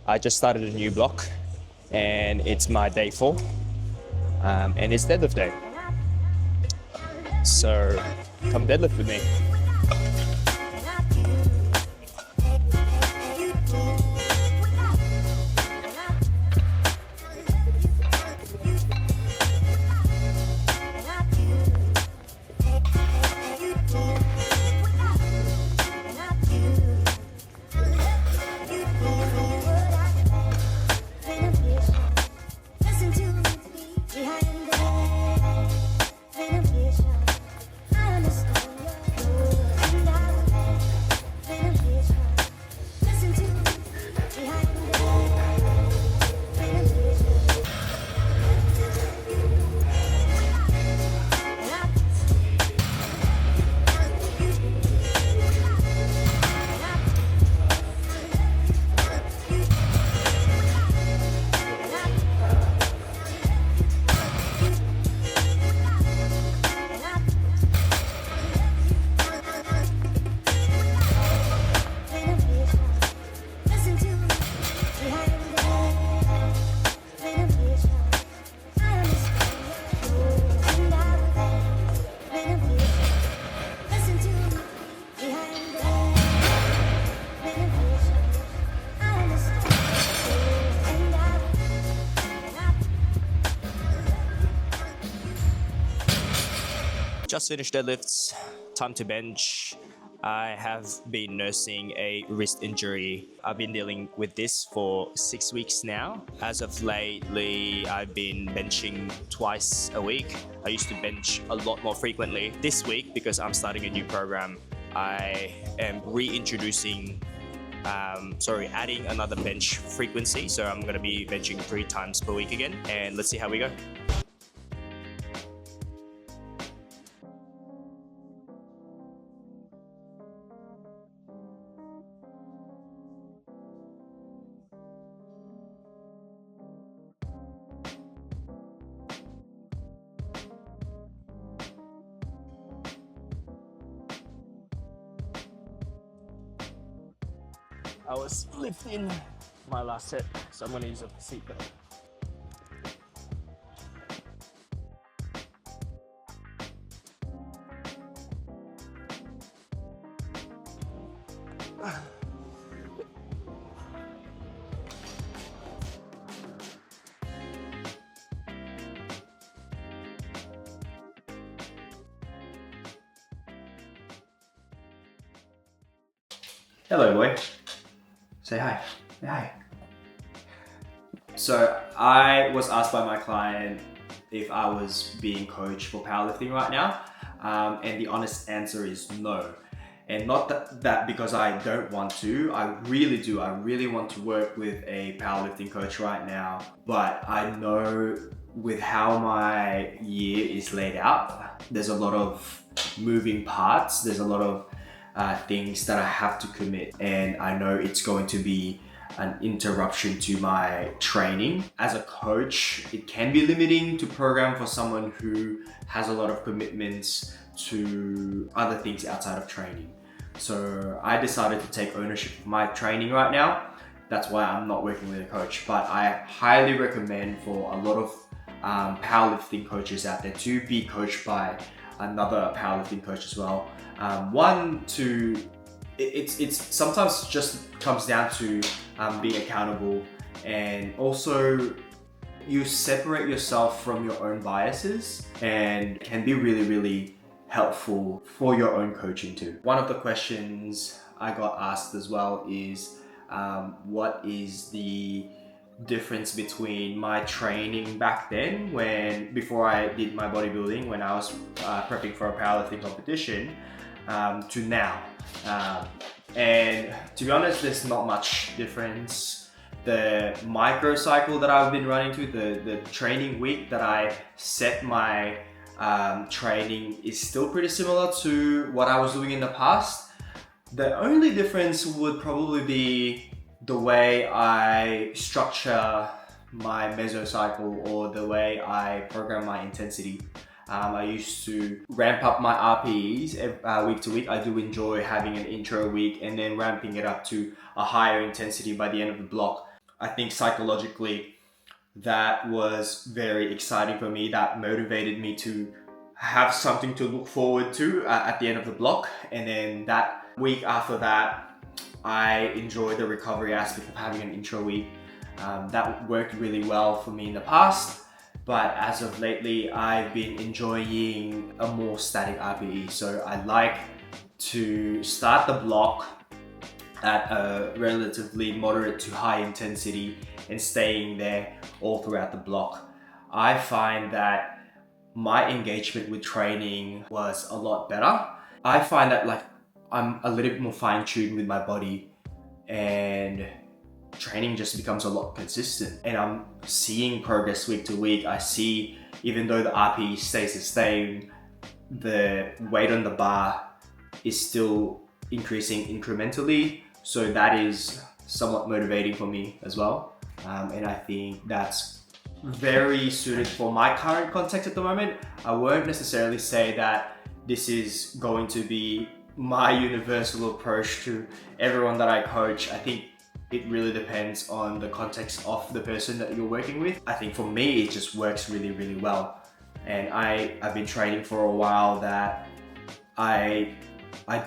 I just started a new block and it's my day 4 and it's deadlift day. So come deadlift with me. Just finished deadlifts, time to bench. I have been nursing a wrist injury. I've been dealing with this for 6 weeks now. As of lately, I've been benching twice a week. I used to bench a lot more frequently. This week, because I'm starting a new program, I am adding another bench frequency. So I'm gonna be benching 3 times per week again, and let's see how we go. I was lifting my last set, so I'm going to use a seat belt. Hello, boy. Say hi. Say hi. So I was asked by my client if I was being coached for powerlifting right now, and the honest answer is no. And not that because I don't want to, I really do. I really want to work with a powerlifting coach right now, but I know with how my year is laid out, there's a lot of moving parts. There's a lot of things that I have to commit, and I know it's going to be an interruption to my training. As a coach, it can be limiting to program for someone who has a lot of commitments to other things outside of training. So I decided to take ownership of my training right now. That's why I'm not working with a coach, but I highly recommend for a lot of powerlifting coaches out there to be coached by another powerlifting coach as well. It's sometimes just comes down to being accountable, and also you separate yourself from your own biases, and can be really, really helpful for your own coaching too. One of the questions I got asked as well is, what is the difference between my training back then, before I did my bodybuilding, when I was prepping for a powerlifting competition, to now. And to be honest, there's not much difference. The microcycle that I've been running to, the training week that I set my training, is still pretty similar to what I was doing in the past. The only difference would probably be the way I structure my mesocycle, or the way I program my intensity. I used to ramp up my RPEs week to week. I do enjoy having an intro week and then ramping it up to a higher intensity by the end of the block. I think psychologically that was very exciting for me. That motivated me to have something to look forward to at the end of the block. And then that week after that, I enjoyed the recovery aspect of having an intro week. That worked really well for me in the past, but as of lately, I've been enjoying a more static RPE. So I like to start the block at a relatively moderate to high intensity and staying there all throughout the block. I find that my engagement with training was a lot better. I find that like I'm a little bit more fine-tuned with my body, and training just becomes a lot consistent, and I'm seeing progress week to week. I see, even though the RPE stays the same, the weight on the bar is still increasing incrementally. So that is somewhat motivating for me as well. And I think that's very suited for my current context at the moment. I won't necessarily say that this is going to be my universal approach to everyone that I coach. I think it really depends on the context of the person that you're working with. I think for me, it just works really, really well. And I've been training for a while that I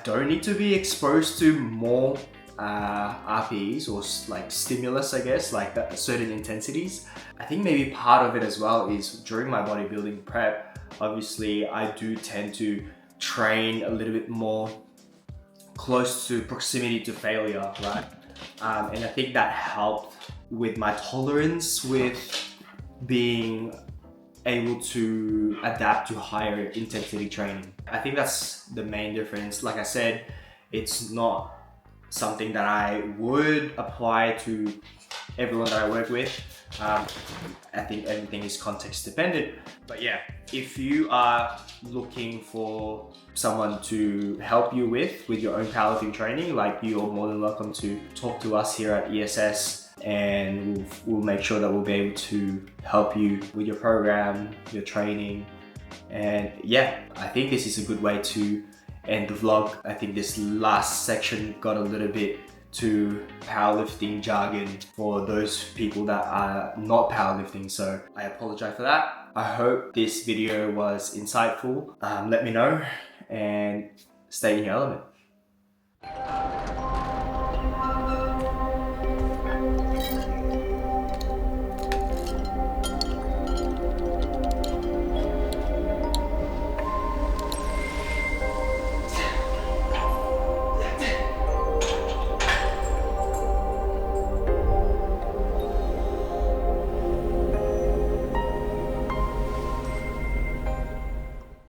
don't need to be exposed to more RPEs or like stimulus, I guess, like certain intensities. I think maybe part of it as well is during my bodybuilding prep, obviously I do tend to train a little bit more close to proximity to failure, right? And I think that helped with my tolerance with being able to adapt to higher intensity training. I think that's the main difference. Like I said, it's not something that I would apply to everyone that I work with. I think everything is context dependent. But yeah, if you are looking for someone to help you with your own powerlifting training, like, you're more than welcome to talk to us here at ESS, and we'll make sure that we'll be able to help you with your program, your training. And yeah, I think this is a good way to end the vlog. I think this last section got a little bit too powerlifting jargon for those people that are not powerlifting, so I apologize for that. I hope this video was insightful. Let me know and stay in your element.